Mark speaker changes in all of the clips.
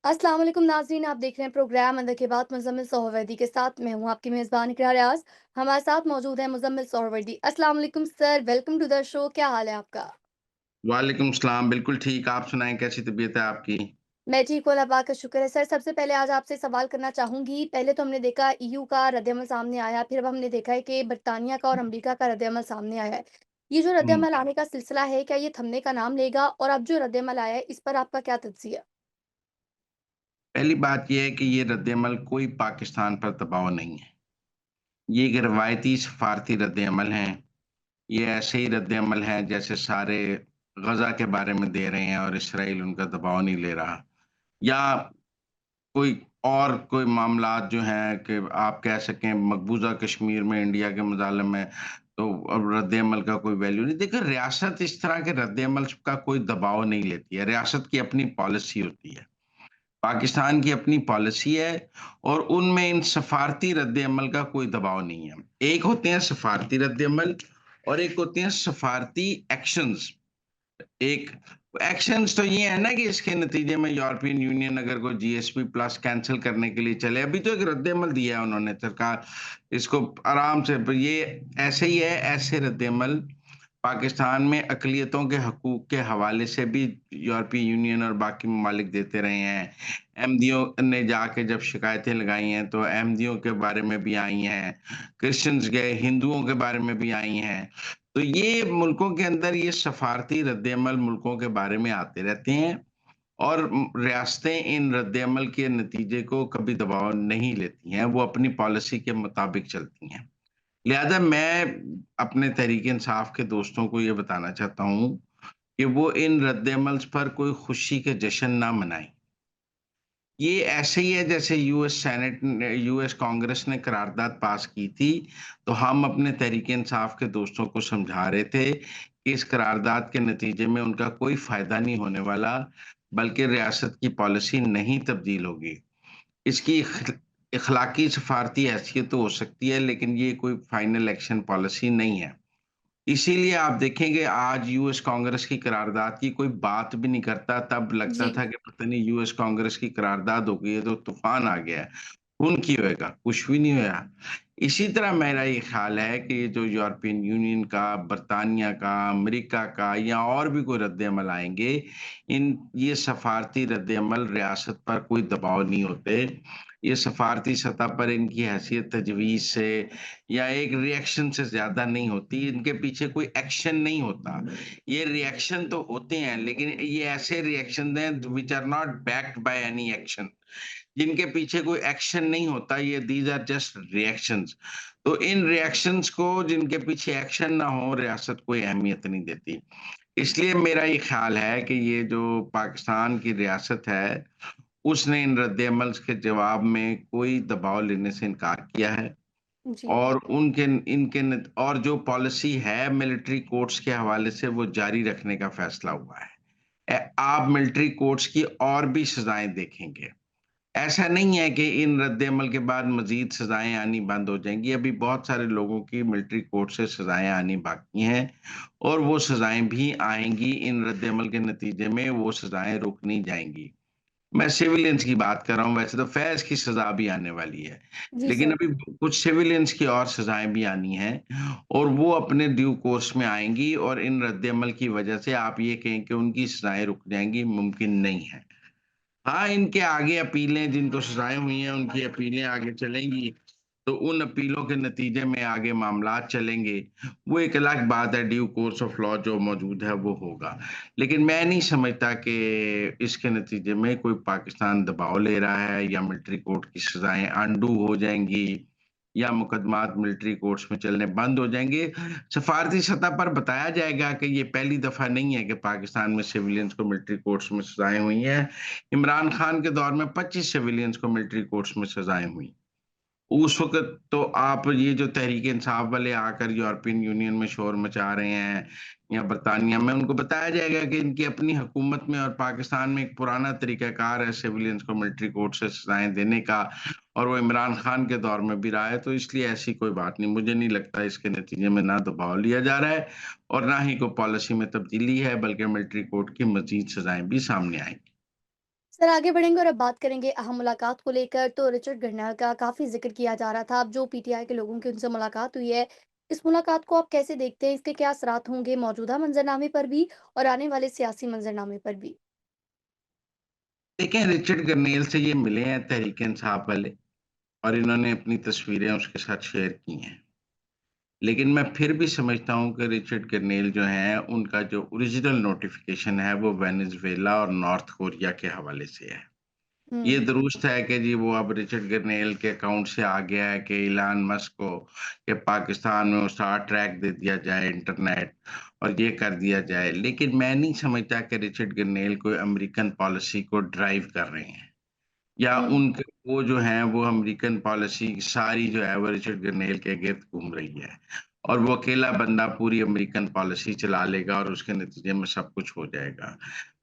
Speaker 1: अस्सलाम वालेकुम नाज़रीन, आप देख रहे हैं प्रोग्राम अंदर के बाद मुज़म्मिल सोहरवर्दी के साथ। मैं हूँ आपकी मेज़बान इकरा रियाज़। हमारे साथ मौजूद है मुज़म्मिल सोहरवर्दी। अस्सलाम वालेकुम sir, welcome to the show. क्या हाल है आपका?
Speaker 2: वालेकुम सलाम, बिल्कुल ठीक। आप सुनाएँ कैसी तबीयत है आपकी?
Speaker 1: मैं ठीक हूँ, अल्लाह पाक का शुक्र है। सर, सबसे पहले आज आपसे सवाल करना चाहूँगी। पहले तो हमने देखा ईयू का रद्द-ए-अमल सामने आया, फिर अब हमने देखा है कि बर्तानिया का और अमरीका का रद्द-ए-अमल सामने आया है। ये जो
Speaker 2: हुँ,
Speaker 1: रद्द-ए-अमल आने का सिलसिला है, क्या ये थमने का नाम लेगा? और अब जो रद्द-ए-अमल आया है, इस पर आपका क्या तज्ज़िया?
Speaker 2: पहली बात ये है कि ये रद्द-ए-अमल कोई पाकिस्तान पर दबाव नहीं है। ये एक रवायती सफ़ारती रद्द-ए-अमल हैं। ये ऐसे ही रद्द-ए-अमल हैं जैसे सारे ग़ज़ा के बारे में दे रहे हैं और इसराइल उनका दबाव नहीं ले रहा। या कोई और कोई मामलात जो हैं कि आप कह सकें मकबूज़ा कश्मीर में इंडिया के मज़ालिम में, तो अब रद्द-ए-अमल का कोई वैल्यू नहीं। देखिए रियासत इस तरह के रद्द-ए-अमल का कोई दबाव नहीं लेती है। रियासत की अपनी पॉलिसी होती है। पाकिस्तान की अपनी पॉलिसी है और उनमें इन सफारती रद्द-ए-अमल का कोई दबाव नहीं है। एक होते हैं सफारती रद्द-ए-अमल और एक होते हैं सफारती एक्शंस। एक एक्शंस तो ये है ना कि इसके नतीजे में यूरोपियन यूनियन अगर कोई जीएसपी प्लस कैंसल करने के लिए चले, अभी तो एक रद्द-ए-अमल दिया है उन्होंने सरकार, इसको आराम से ये ऐसे ही है, ऐसे रद्द-ए-अमल पाकिस्तान में अक़लियतों के हकूक़ के हवाले से भी यूरोपीय यूनियन और बाकी ममालिक देते रहे हैं। अहमदियों ने जाके जब शिकायतें लगाई हैं, तो अहमदियों के बारे में भी आई हैं, क्रिश्चियंस गए, हिंदुओं के बारे में भी आई हैं। तो ये मुल्कों के अंदर ये सफारती रद्द-ए-अमल मुल्कों के बारे में आते रहते हैं और रियासतें इन रद्द-ए-अमल के नतीजे को कभी दबाव नहीं लेती हैं, वो अपनी पॉलिसी के मुताबिक चलती हैं। लिहाज़ा मैं अपने तहरीक-ए-इंसाफ के दोस्तों को ये बताना चाहता हूँ कि वो इन रद्द-ए-अमल्स पर कोई खुशी के जश्न ना मनाएँ। ये ऐसे ही है जैसे यूएस कांग्रेस ने करारदाद पास की थी, तो हम अपने तहरीक-ए-इंसाफ के दोस्तों को समझा रहे थे कि इस करारदाद के नतीजे में उनका कोई फ़ायदा नहीं होने वाला, बल्कि रियासत की पॉलिसी नहीं तब्दील होगी। इसकी इखलाकी सफारती हैसियत तो हो सकती है, लेकिन ये कोई फाइनल एक्शन पॉलिसी नहीं है। इसीलिए आप देखेंगे आज यूएस कांग्रेस की करारदाद की कोई बात भी नहीं करता, तब लगता
Speaker 1: जी।
Speaker 2: था कि पता नहीं यूएस कांग्रेस की करारदाद हो गई है तो तूफ़ान आ गया है। खून की होएगा, कुछ भी नहीं होया। इसी तरह मेरा ये ख़्याल है कि ये जो यूरोपियन यूनियन का, बर्तानिया का, अमेरिका का या और भी कोई रद्द-ए-अमल आएँगे, ये सफ़ारती रद्द-ए-अमल रियासत पर कोई दबाव नहीं होते। ये सफ़ारती सतह पर इनकी हैसियत तजवीज़ से या एक रिएक्शन से ज़्यादा नहीं होती, इनके पीछे कोई एक्शन नहीं होता। ये रिएक्शन तो होते हैं, लेकिन ये ऐसे रिएक्शन हैं which are not backed by any action. जिनके पीछे कोई एक्शन नहीं होता, ये दीज़ आर जस्ट रिएक्शंस। तो इन रिएक्शंस को जिनके पीछे एक्शन ना हो, रियासत कोई अहमियत नहीं देती। इसलिए मेरा ये ख़्याल है कि ये जो पाकिस्तान की रियासत है, उसने इन रद्द-ए-अमल्स के जवाब में कोई दबाव लेने से इनकार किया है
Speaker 1: जी।
Speaker 2: और उनके इनके न और जो पॉलिसी है मिलिट्री कोर्ट्स के हवाले से वो जारी रखने का फ़ैसला हुआ है। आप मिलिट्री कोर्ट्स की और भी सज़ाएँ देखेंगे। ऐसा नहीं है कि इन रद्द-ए-अमल के बाद मज़ीद सज़ाएँ आनी बंद हो जाएँगी। अभी बहुत सारे लोगों की मिलिट्री कोर्ट से सज़ाएँ आनी बाकी हैं और वो सज़ाएँ भी आएँगी। इन रद्द-ए-अमल के नतीजे में वो सज़ाएँ रुक नहीं जाएँगी। मैं सिविलियंस की बात कर रहा हूँ, वैसे तो फैज़ की सज़ा भी आने वाली है।
Speaker 1: जी
Speaker 2: लेकिन
Speaker 1: सर।
Speaker 2: अभी कुछ सिविलियंस की और सज़ाएँ भी आनी हैं और वो अपने ड्यू कोर्स में आएँगी और इन रद्द-ए-अमल की वजह से आप ये कहें कि उनकी सज़ाएँ रुक जाएँगी, मुमकिन नहीं है। हाँ, इनके आगे अपीलें जिनको सज़ाएँ हुई हैं, उनकी अपीलें आगे चलेंगी, तो उन अपीलों के नतीजे में आगे मामलात चलेंगे। वो एक अलग बात है, ड्यू कोर्स ऑफ लॉ जो मौजूद है, वो होगा। लेकिन मैं नहीं समझता कि इसके नतीजे में कोई पाकिस्तान दबाव ले रहा है या मिलिट्री कोर्ट की सज़ाएँ अनडू हो जाएँगी या मुकदमात मिलिट्री कोर्ट्स में चलने बंद हो जाएँगे। सफ़ारती सतह पर बताया जाएगा कि ये पहली दफ़ा नहीं है कि पाकिस्तान में सिविलियंस को मिलिट्री कोर्ट्स में सज़ाएँ हुई हैं। इमरान खान के दौर में 25 सिविलियंस को मिलिट्री कोर्ट्स में सज़ाएँ हुई। उस वक़्त तो आप ये जो तहरीक-ए-इंसाफ वाले आकर यूरोपियन यूनियन में शोर मचा रहे हैं या बरतानिया में, उनको बताया जाएगा कि इनकी अपनी हुकूमत में और पाकिस्तान में एक पुराना तरीक़ाकार है सिविलियंस को मिलिट्री कोर्ट से सज़ाएँ देने का और वो इमरान खान के दौर में भी रहा है, तो इसलिए ऐसी कोई बात नहीं। मुझे नहीं लगता इसके नतीजे में ना दबाव लिया जा रहा है और ना ही कोई पॉलिसी में तब्दीली है, बल्कि मिलिट्री कोर्ट की मज़ीद सज़ाएँ भी सामने आएँगी।
Speaker 1: सर आगे बढ़ेंगे और अब बात करेंगे अहम मुलाकात को लेकर। तो रिचर्ड घरनल का काफ़ी ज़िक्र किया जा रहा था। अब जो पीटीआई के लोगों की उनसे मुलाकात हुई है, इस मुलाकात को आप कैसे देखते हैं? इसके क्या असरात होंगे मौजूदा मंज़रनामे पर भी और आने वाले सियासी मंज़रनामे पर भी?
Speaker 2: देखें, रिचर्ड गर्नेल से ये मिले हैं तहरीक-ए-इंसाफ वाले और इन्होंने अपनी तस्वीरें उसके साथ शेयर की हैं। लेकिन मैं फिर भी समझता हूँ कि रिचर्ड गर्नेल जो हैं, उनका जो ओरिजिनल नोटिफ़िकेशन है, वो वेनेज़ुएला और नॉर्थ कोरिया के हवाले से है। ये
Speaker 1: हुँ,
Speaker 2: दुरुस्त है कि जी वो अब रिचर्ड गर्नेल के अकाउंट से आ गया है कि इलान मस्क को कि पाकिस्तान में वो स्टार ट्रैक दे दिया जाए इंटरनेट और ये कर दिया जाए। लेकिन मैं नहीं समझता कि रिचर्ड गर्नेल कोई अमेरिकन पॉलिसी को ड्राइव कर रहे हैं या
Speaker 1: हुँ,
Speaker 2: उनके वो जो हैं वो अमेरिकन पॉलिसी सारी जो है वो रिचर्ड गर्नेल के गिर्द घूम रही है। और वो अकेला बंदा पूरी अमेरिकन पॉलिसी चला लेगा और उसके नतीजे में सब कुछ हो जाएगा।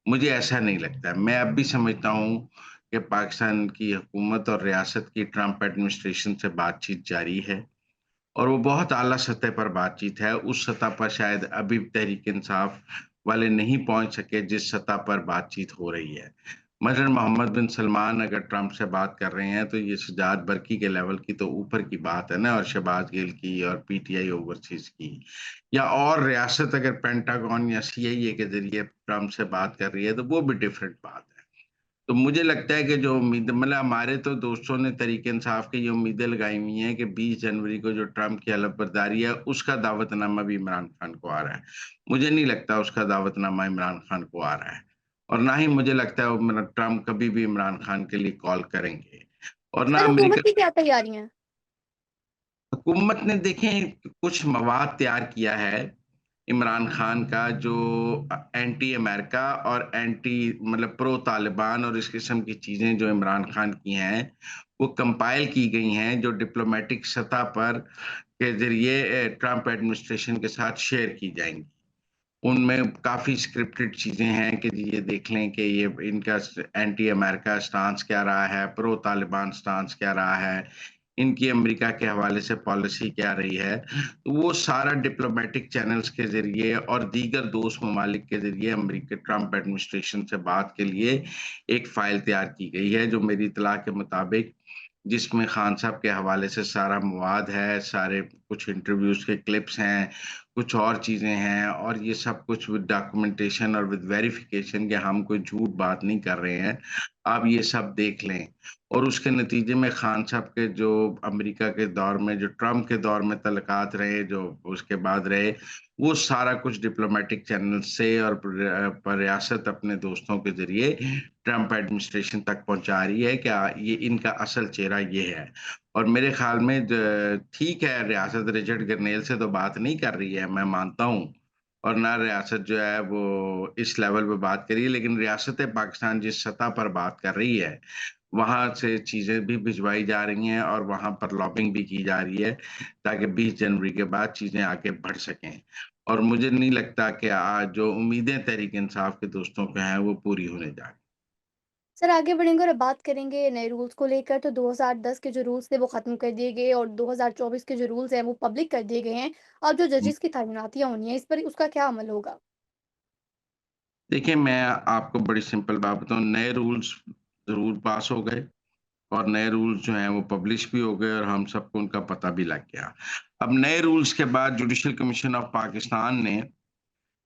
Speaker 2: मुझे ऐसा नहीं लगता। मैं अब भी समझता हूँ कि पाकिस्तान की हुकूमत और रियासत की ट्रंप एडमिनिस्ट्रेशन से बातचीत जारी है और वो बहुत आला सतह पर बातचीत है। उस सतह पर शायद अभी तहरीक-ए-इंसाफ वाले नहीं पहुँच सके जिस सतह पर बातचीत हो रही है। मसलन मोहम्मद बिन सलमान अगर ट्रंप से बात कर रहे हैं तो ये शहजाद बरकी के लेवल की तो ऊपर की बात है ना, और शहबाज गिल की और पीटीआई ओवरसीज़ की। या और रियासत अगर पेंटागन या सीआईए के ज़रिए ट्रंप से बात कर रही है तो वो भी डिफरेंट बात है। तो मुझे लगता है कि जो उम्मीद मतलब हमारे तो दोस्तों ने तहरीक-ए-इंसाफ की ये उम्मीदें लगाई हुई हैं कि 20 जनवरी को जो ट्रंप की हलफ़बर्दारी है, उसका दावतनामा भी इमरान खान को आ रहा है। मुझे नहीं लगता उसका दावतनामा इमरान खान को आ रहा है और ना ही मुझे लगता है वो ट्रंप कभी भी इमरान खान के लिए कॉल करेंगे और ना
Speaker 1: सर हुकूमत
Speaker 2: अमेरिका
Speaker 1: की क्या तैयारी हैं?
Speaker 2: हुकूमत ने देखें कुछ मवाद तैयार किया है इमरान खान का जो एंटी अमेरिका और एंटी मतलब प्रो तालिबान और इस किस्म की चीज़ें जो इमरान खान की हैं, वो कंपाइल की गई हैं जो डिप्लोमैटिक सतह पर के ज़रिए ट्रंप एडमिनिस्ट्रेशन के साथ शेयर की जाएँगी। उनमें काफ़ी स्क्रिप्टेड चीज़ें हैं कि जी ये देख लें कि ये इनका एंटी अमेरिका स्टांस क्या रहा है, प्रो तालिबान स्टांस क्या रहा है, इनकी अमेरिका के हवाले से पॉलिसी क्या रही है। तो वो सारा डिप्लोमैटिक चैनल्स के ज़रिए और दीगर दोस्त ममालिक के ज़रिए अमेरिका ट्रंप एडमिनिस्ट्रेशन से बात के लिए एक फ़ाइल तैयार की गई है, जो मेरी इत्तला के मुताबिक जिसमें खान साहब के हवाले से सारा मवाद है, सारे कुछ इंटरव्यूज़ के क्लिप्स हैं, कुछ और चीज़ें हैं और ये सब कुछ विद डॉक्यूमेंटेशन और विद वेरिफ़िकेशन कि हम कोई झूठ बात नहीं कर रहे हैं। आप ये सब देख लें और उसके नतीजे में खान साहब के जो अमेरिका के दौर में जो ट्रंप के दौर में तल्लुकात रहे, जो उसके बाद रहे, वो सारा कुछ डिप्लोमैटिक चैनल से और रियासत अपने दोस्तों के ज़रिए ट्रंप एडमिनिस्ट्रेशन तक पहुँचा रही है कि ये इनका असल चेहरा ये है। और मेरे ख़्याल में ठीक है, रियासत रिचर्ड गरनेल से तो बात नहीं कर रही है, मैं मानता हूँ और ना रियासत जो है वो इस लेवल पे बात कर रही है, लेकिन रियासत-ए-पाकिस्तान जिस सतह पर बात कर रही है, वहाँ से चीज़ें भी भिजवाई जा रही हैं और वहाँ पर लॉबिंग भी की जा रही है, ताकि 20 जनवरी के बाद चीज़ें आगे बढ़ सकें। और मुझे नहीं लगता कि आज जो उम्मीदें तहरीक-ए-इंसाफ के दोस्तों पे हैं, वो पूरी होने जा रही।
Speaker 1: सर आगे बढ़ेंगे और अब बात करेंगे नए रूल्स को लेकर। तो 2010 के जो रूल्स थे वो ख़त्म कर दिए गए और 2024 के जो रूल्स हैं वो पब्लिक कर दिए गए हैं। अब जो जजेस की तैनातियाँ होनी है, इस पर उसका क्या अमल होगा?
Speaker 2: देखिए, मैं आपको बड़ी सिंपल बात बताऊँ, नए रूल्स ज़रूर पास हो गए और नए रूल्स जो हैं वो पब्लिश भी हो गए और हम सबको उनका पता भी लग गया। अब नए रूल्स के बाद जुडिशल कमीशन ऑफ पाकिस्तान ने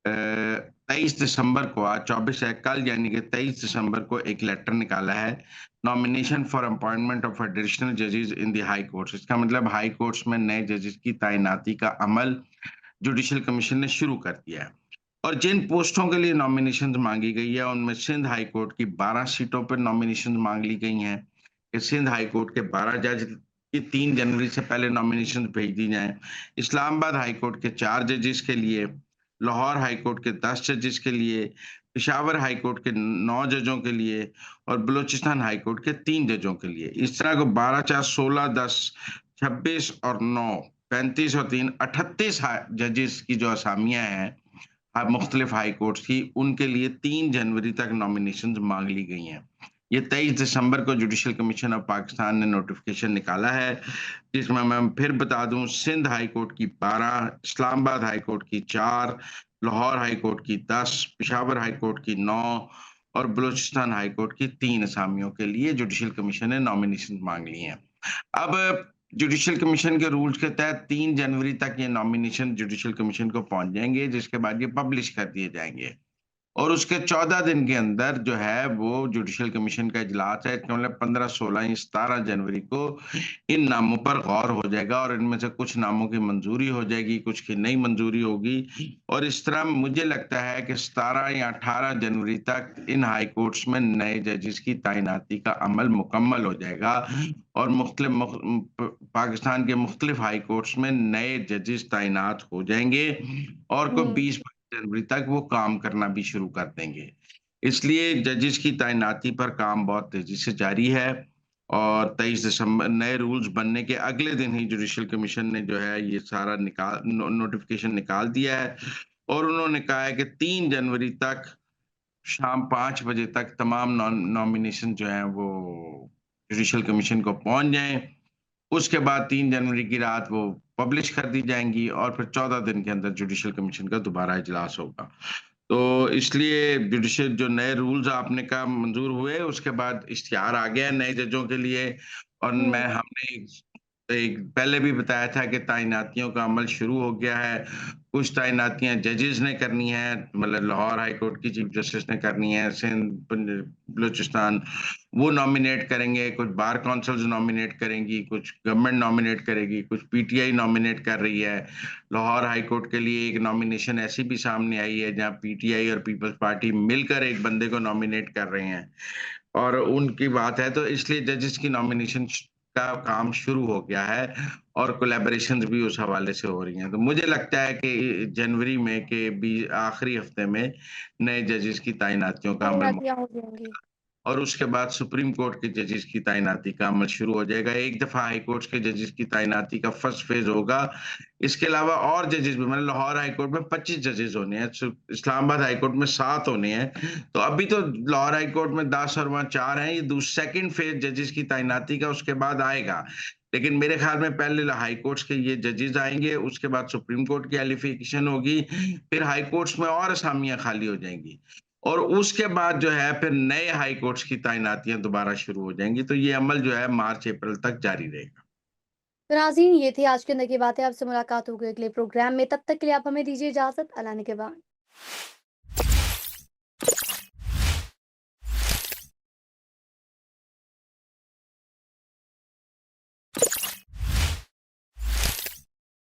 Speaker 2: 23 दिसंबर को आज 24 है, कल यानी कि 23 दिसंबर को एक लेटर निकाला है, nomination for appointment of additional जजेस इन द हाई कोर्ट्स। इसका मतलब हाई कोर्ट्स में नए जजेस की तैनाती का अमल जुडिशल कमीशन ने शुरू कर दिया है। और जिन पोस्टों के लिए नॉमिनेशंस माँगी गई है, उनमें सिंध हाई कोर्ट की 12 सीटों पर नॉमिनेशंस माँग ली गई हैं, कि सिंध हाई कोर्ट के 12 जज की 3 जनवरी से पहले नॉमिनेशंस भेज दी जाएँ। इस्लामाबाद हाई कोर्ट के 4 जजेस के लिए, लाहौर हाई कोर्ट के 10 जजेस के लिए, पेशावर हाई कोर्ट के 9 जजों के लिए और बलूचिस्तान हाई कोर्ट के 3 जजों के लिए। इस तरह को 12, 4, 16, 10, 26 और 9, 35 और 3, 38 जजेस की जो असामियाँ हैं मुख्तलिफ हाई कोर्ट्स की, उनके लिए 3 जनवरी तक नॉमिनेशंस माँग ली गई हैं। ये 23 दिसंबर को जुडिशल कमीशन ऑफ पाकिस्तान ने नोटिफ़िकेशन निकाला है, जिसमें मैं फिर बता दूँ सिंध हाई कोर्ट की 12, इस्लामाबाद हाई कोर्ट की 4, लाहौर हाई कोर्ट की 10, पेशावर हाई कोर्ट की 9 और बलूचिस्तान हाई कोर्ट की 3 असामियों के लिए जुडिशियल कमीशन ने नॉमिनेशन माँग ली हैं। अब जुडिशियल कमीशन के रूल्स के तहत 3 जनवरी तक ये नॉमिनेशन जुडिशियल कमीशन को पहुँच जाएँगे, जिसके बाद ये पब्लिश कर दिए जाएँगे। और उसके 14 दिन के अंदर जो है वो जुडिशियल कमीशन का इजलास है, इसका मतलब 15, 16 या 17 जनवरी को इन नामों पर गौर हो जाएगा और इनमें से कुछ नामों की मंजूरी हो जाएगी, कुछ की नहीं मंजूरी होगी और इस तरह मुझे लगता है कि 17 या 18 जनवरी तक इन हाई कोर्ट्स में नए जजेस की तैनाती का अमल मुकम्मल हो जाएगा और पाकिस्तान के मुख्तलिफ हाई कोर्ट्स में नए जजेस तैनात हो जाएँगे और कोई
Speaker 1: हुँ,
Speaker 2: 20 जनवरी तक वो काम करना भी शुरू कर देंगे। इसलिए जजेस की तैनाती पर काम बहुत तेज़ी से जारी है और 23 दिसंबर नए रूल्स बनने के अगले दिन ही जुडिशियल कमीशन ने जो है ये सारा नोटिफ़िकेशन निकाल दिया है और उन्होंने कहा है कि 3 जनवरी तक शाम 5 बजे तक तमाम नॉमिनेशन जो हैं वो जुडिशियल कमीशन को पहुँच जाएँ। उसके बाद 3 जनवरी की रात वो पब्लिश कर दी जाएँगी और फिर 14 दिन के अंदर जुडिशियल कमीशन का दोबारा इजलास होगा। तो इसलिए जुडिशियल जो नए रूल्स आपने कहा मंज़ूर हुए, उसके बाद इश्तिहार आ गया है नए जजों के लिए और
Speaker 1: हुँ।
Speaker 2: हमने एक एक पहले भी बताया था कि तैनातियों का अमल शुरू हो गया है। कुछ तैनातियाँ जजेस ने करनी है, मतलब लाहौर हाई कोर्ट की चीफ जस्टिस ने करनी है, सिंध, बलूचिस्तान वो नॉमिनेट करेंगे, कुछ बार काउंसिल्स नॉमिनेट करेंगी, कुछ गवर्नमेंट नॉमिनेट करेगी, कुछ पीटीआई नॉमिनेट कर रही है। लाहौर हाई कोर्ट के लिए एक नॉमिनेशन ऐसी भी सामने आई है जहाँ पीटीआई और पीपल्स पार्टी मिलकर एक बंदे को नॉमिनेट कर रहे हैं और उनकी बात है तो इसलिए जजेस की नॉमिनेशन का काम शुरू हो गया है और कोलैबोरेशंस भी उस हवाले से हो रही हैं। तो मुझे लगता है कि जनवरी में के आखिरी हफ्ते में नए जजेस की तैनातियों का अमल
Speaker 1: तैनातियाँ हो जाएँगी।
Speaker 2: और उसके बाद सुप्रीम कोर्ट के जजेस की तैनाती का अमल शुरू हो जाएगा। एक दफ़ा हाई कोर्ट्स के जजेस की तैनाती का फर्स्ट फेज़ होगा। इसके अलावा और जजेस भी मतलब लाहौर हाई कोर्ट में 25 जजेस होने हैं, इस्लामाबाद हाई कोर्ट में 7 होने हैं। तो अभी तो लाहौर हाई कोर्ट में 10 और वहाँ 4 हैं। ये सेकंड फेज़ जजेस की तैनाती का उसके बाद आएगा। लेकिन मेरे ख़्याल में पहले हाई कोर्ट्स के ये जजेस आएँगे, उसके बाद सुप्रीम कोर्ट की एलिफिकेशन होगी, फिर हाई कोर्ट्स में और असामियाँ खाली हो जाएँगी। और उसके बाद जो है फिर नए हाई कोर्ट्स की तैनातियाँ दोबारा शुरू हो जाएँगी, तो ये अमल जो है मार्च-अप्रैल तक जारी रहेगा।
Speaker 1: तो नाज़रीन ये थी आज के अंदर की बातें, आपसे मुलाकात होगी अगले प्रोग्राम में, तब तक के लिए आप हमें दीजिए इजाज़त, अल्लाह ने के बाद।